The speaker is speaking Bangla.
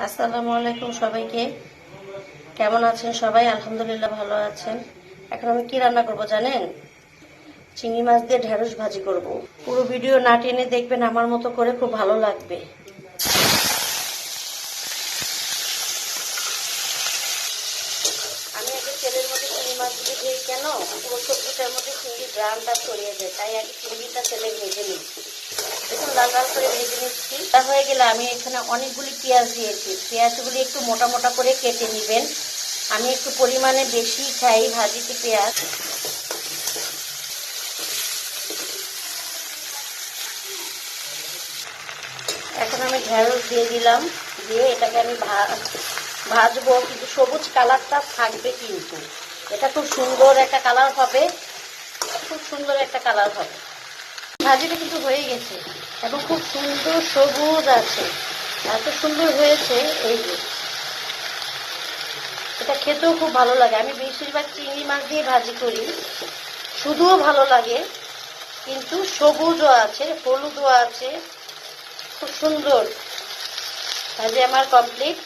আসসালামু আলাইকুম সবাইকে। কেমন আছেন সবাই? আলহামদুলিল্লাহ ভালো আছেন। এখন আমি কি রান্না করব জানেন? চিংড়ি মাছ দিয়ে ঢেঁড়স ভাজি করব। পুরো ভিডিও না টেনে দেখবেন, আমার মতো করে, খুব ভালো লাগবে। আমি আগে তেলের মধ্যে চিংড়ি মাছগুলো দিয়ে কেন পুরো সবজিটার মধ্যে চিংড়ি গ্রামটা ছড়িয়ে যায়, তাই আগে চিংড়িটা তেলে ভেজে নিচ্ছি। দেখুন লাল লাল করে ভেজে নিচ্ছি। তা হয়ে গেলে আমি এখানে অনেকগুলি পেঁয়াজ দিয়েছি। পেঁয়াজগুলি একটু মোটা মোটা করে কেটে নেবেন। আমি একটু পরিমাণে বেশি খাই ভাজিতে পেঁয়াজ। এখন আমি ঢেঁড়স দিয়ে দিলাম, দিয়ে এটাকে আমি ভাজবো, কিন্তু সবুজ কালারটা থাকবে, কিন্তু এটা খুব সুন্দর একটা কালার হবে, খুব সুন্দর একটা কালার হবে। ভাজিটা কিন্তু হয়ে গেছে এবং খুব সুন্দর সবুজ আছে, এত সুন্দর হয়েছে। এই যে এটা খেতেও খুব ভালো লাগে। আমি বেশিরভাগ চিংড়ি মাছ দিয়ে ভাজি করি, শুধুও ভালো লাগে, কিন্তু সবুজও আছে, হলুদও আছে, খুব সুন্দর। ভাজি আমার কমপ্লিট।